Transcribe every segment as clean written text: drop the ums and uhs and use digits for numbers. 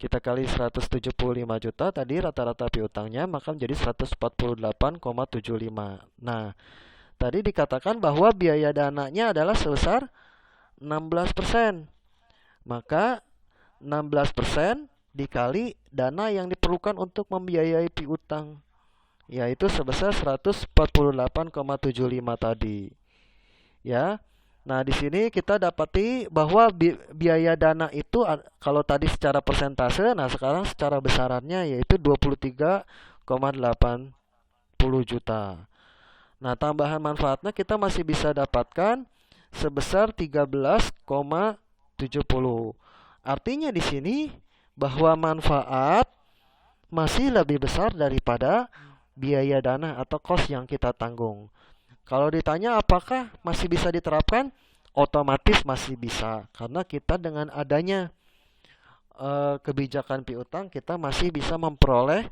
Kita kali 175 juta tadi rata-rata piutangnya, maka menjadi 148,75. Nah, tadi dikatakan bahwa biaya dananya adalah sebesar 16%. Maka 16% dikali dana yang diperlukan untuk membiayai piutang, yaitu sebesar 148,75 tadi. Ya. Nah, di sini kita dapati bahwa biaya dana itu kalau tadi secara persentase, nah sekarang secara besarannya yaitu 23,80 juta. Nah, tambahan manfaatnya kita masih bisa dapatkan sebesar 13,70. Artinya di sini bahwa manfaat masih lebih besar daripada biaya dana atau cost yang kita tanggung. Kalau ditanya apakah masih bisa diterapkan, otomatis masih bisa, karena kita dengan adanya kebijakan piutang kita masih bisa memperoleh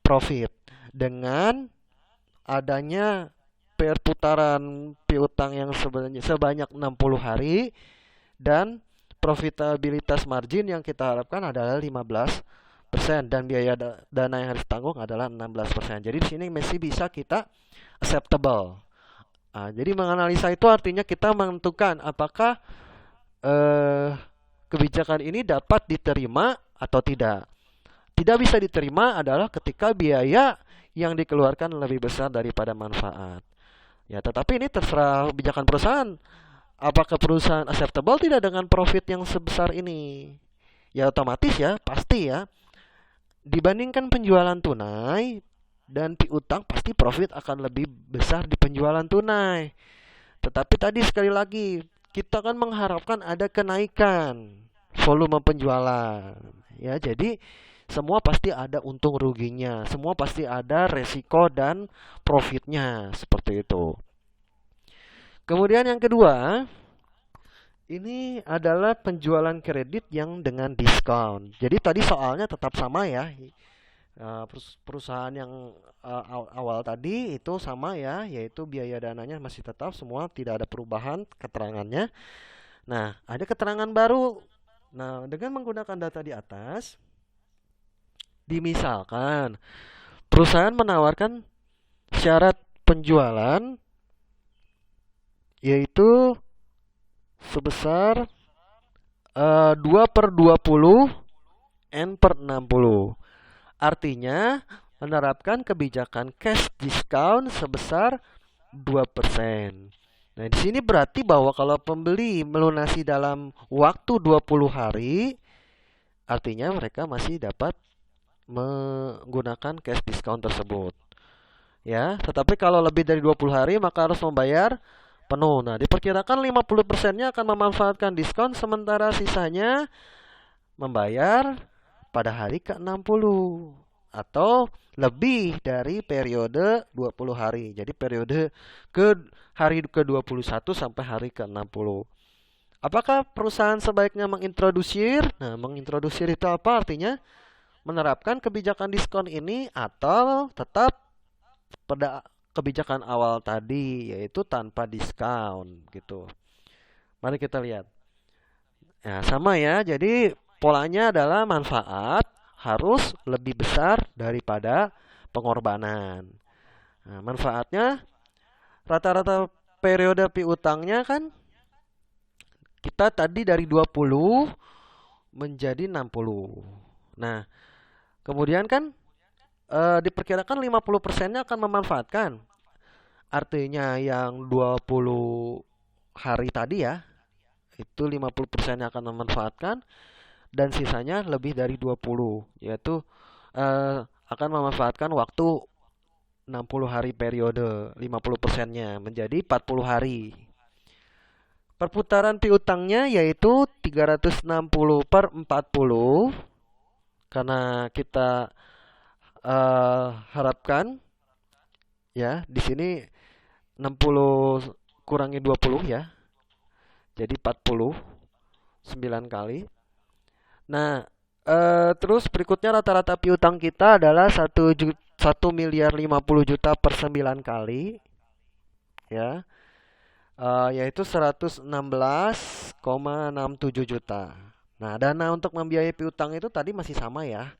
profit. Dengan adanya perputaran piutang yang sebanyak 60 hari dan profitabilitas margin yang kita harapkan adalah 15% dan biaya dana yang harus tanggung adalah 16%. Jadi di sini masih bisa kita acceptable. Nah, jadi menganalisa itu artinya kita menentukan apakah kebijakan ini dapat diterima atau tidak. Tidak bisa diterima adalah ketika biaya yang dikeluarkan lebih besar daripada manfaat. Ya, tetapi ini terserah kebijakan perusahaan. Apakah perusahaan acceptable tidak dengan profit yang sebesar ini? Ya otomatis ya, pasti ya. Dibandingkan penjualan tunai dan piutang, pasti profit akan lebih besar di penjualan tunai. Tetapi tadi sekali lagi kita kan mengharapkan ada kenaikan volume penjualan. Ya, jadi semua pasti ada untung ruginya, semua pasti ada resiko dan profitnya seperti itu. Kemudian yang kedua, ini adalah penjualan kredit yang dengan diskon. Jadi tadi soalnya tetap sama ya. Perusahaan yang awal tadi itu sama ya, yaitu biaya dananya masih tetap semua, tidak ada perubahan keterangannya. Nah, ada keterangan baru. Nah, dengan menggunakan data di atas, dimisalkan perusahaan menawarkan syarat penjualan yaitu sebesar 2/20 N/60. Artinya menerapkan kebijakan cash discount sebesar 2%. Nah, di sini berarti bahwa kalau pembeli melunasi dalam waktu 20 hari, artinya mereka masih dapat menggunakan cash discount tersebut. Ya, tetapi kalau lebih dari 20 hari maka harus membayar penuh. Nah, diperkirakan 50%-nya akan memanfaatkan diskon, sementara sisanya membayar pada hari ke-60 atau lebih dari periode 20 hari. Jadi periode hari ke-21 sampai hari ke-60. Apakah perusahaan sebaiknya mengintrodusir? Nah, mengintrodusir itu apa artinya? Menerapkan kebijakan diskon ini atau tetap pada kebijakan awal tadi, yaitu tanpa diskon gitu. Mari kita lihat. Ya, sama ya. Jadi polanya adalah manfaat harus lebih besar daripada pengorbanan. Nah, manfaatnya rata-rata periode piutangnya kan kita tadi dari 20 menjadi 60. Nah, kemudian kan diperkirakan 50%-nya akan memanfaatkan. Artinya yang 20 hari tadi ya, itu 50%-nya akan memanfaatkan dan sisanya lebih dari 20, yaitu akan memanfaatkan waktu 60 hari periode, 50%-nya menjadi 40 hari. Perputaran piutangnya yaitu 360/40, karena kita harapkan ya di sini 60 kurangi 20 ya. Jadi 40 9 kali. Nah, terus berikutnya rata-rata piutang kita adalah 1.050.000.000 per 9 kali. Ya. Yaitu 116,67 juta. Nah, dana untuk membiayai piutang itu tadi masih sama ya.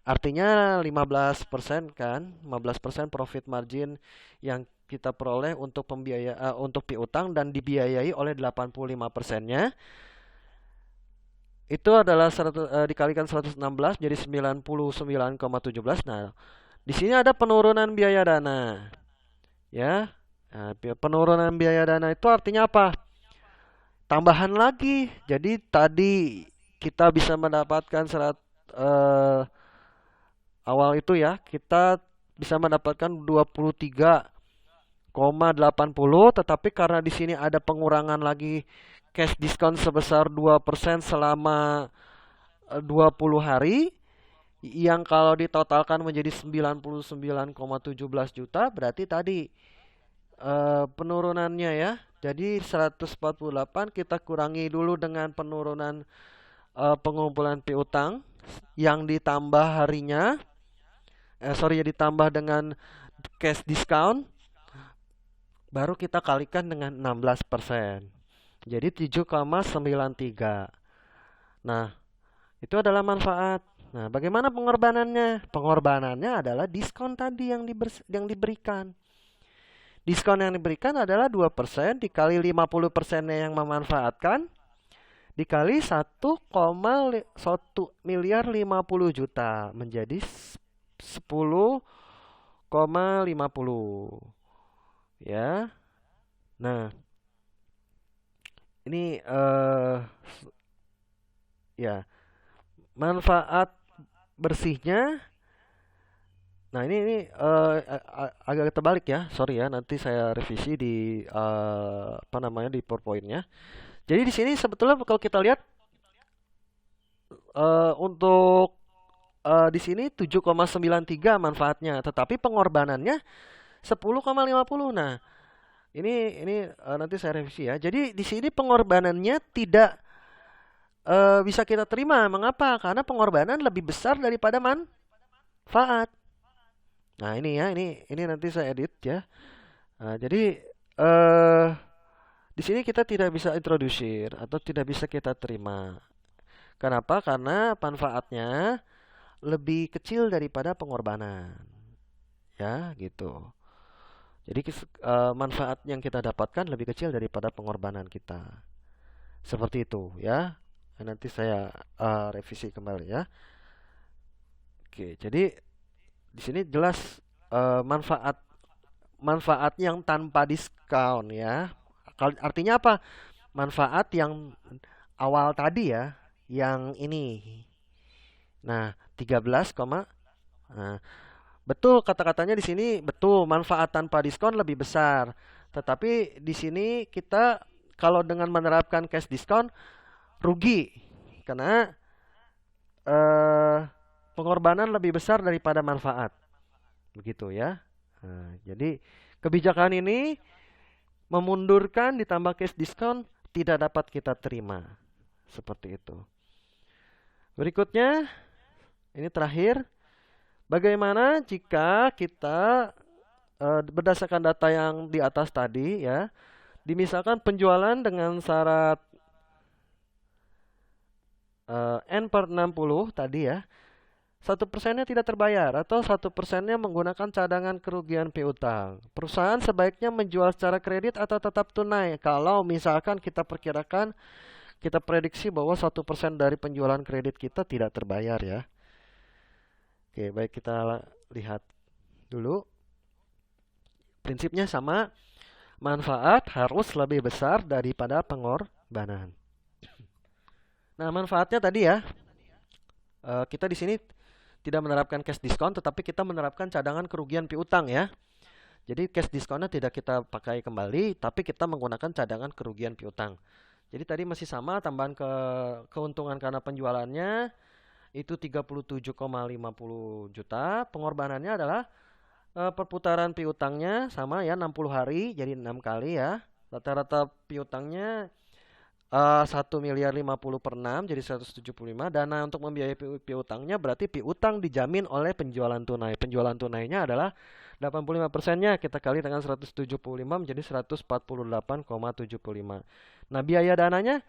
Artinya 15% kan, 15% profit margin yang kita peroleh untuk untuk piutang dan dibiayai oleh 85%-nya itu adalah dikalikan 116 jadi 99,17. Nah, di sini ada penurunan biaya dana ya. Nah, penurunan biaya dana itu artinya apa? Tambahan lagi. Jadi tadi kita bisa mendapatkan eh, awal itu ya, kita bisa mendapatkan 23,80, tetapi karena di sini ada pengurangan lagi cash diskon sebesar 2% selama 20 hari yang kalau ditotalkan menjadi 99,17 juta, berarti tadi penurunannya ya. Jadi 148 kita kurangi dulu dengan penurunan pengumpulan piutang yang ditambah harinya, ditambah dengan cash discount, baru kita kalikan dengan 16%. Jadi 7,93. Nah, itu adalah manfaat. Nah, bagaimana pengorbanannya? Pengorbanannya adalah diskon tadi yang diberikan. Diskon yang diberikan adalah 2% dikali 50%-nya yang memanfaatkan dikali 1,1 miliar 50 juta menjadi 10,50 ya. Nah, ini ya manfaat bersihnya. Nah, ini agak terbalik ya. Sorry ya, nanti saya revisi di apa namanya di PowerPoint-nya. Jadi di sini sebetulnya kalau kita lihat untuk di sini 7,93 manfaatnya, tetapi pengorbanannya 10,50. Nah, ini nanti saya revisi ya. Jadi di sini pengorbanannya tidak bisa kita terima. Mengapa? Karena pengorbanan lebih besar daripada manfaat. Nah, ini ya, ini nanti saya edit ya. Nah, jadi di sini kita tidak bisa introdusir atau tidak bisa kita terima. Kenapa? Karena manfaatnya lebih kecil daripada pengorbanan. Ya, gitu. Jadi manfaat yang kita dapatkan lebih kecil daripada pengorbanan kita. Seperti itu ya. Nanti saya revisi kembali ya. Oke, jadi di sini jelas manfaat yang tanpa diskon ya. Artinya apa? Manfaat yang awal tadi ya, yang ini. Nah, 13, nah, betul kata-katanya di sini betul manfaat tanpa diskon lebih besar. Tetapi di sini kita kalau dengan menerapkan cash diskon rugi karena pengorbanan lebih besar daripada manfaat. Begitu ya. Nah, jadi kebijakan ini memundurkan ditambah cash diskon tidak dapat kita terima. Seperti itu. Berikutnya, ini terakhir. Bagaimana jika kita berdasarkan data yang di atas tadi ya, dimisalkan penjualan dengan syarat N/60 tadi ya, 1%-nya tidak terbayar atau 1%-nya menggunakan cadangan kerugian piutang. Perusahaan sebaiknya menjual secara kredit atau tetap tunai. Kalau misalkan kita perkirakan, kita prediksi bahwa 1% dari penjualan kredit kita tidak terbayar ya. Oke, baik kita lihat dulu. Prinsipnya sama, manfaat harus lebih besar daripada pengorbanan. Nah, manfaatnya tadi ya, kita di sini tidak menerapkan cash diskon, tetapi kita menerapkan cadangan kerugian piutang ya. Jadi cash diskonnya tidak kita pakai kembali, tapi kita menggunakan cadangan kerugian piutang. Jadi tadi masih sama, tambahan keuntungan karena penjualannya itu 37,50 juta. Pengorbanannya adalah perputaran piutangnya sama ya 60 hari, jadi 6 kali ya. Rata-rata piutangnya 1 miliar 50 per 6 jadi 175. Dana untuk membiayai piutangnya berarti piutang dijamin oleh penjualan tunai. Penjualan tunainya adalah 85%-nya kita kali dengan 175 menjadi 148,75. Nah, biaya dananya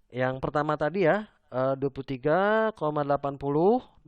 yang pertama tadi ya, 23,80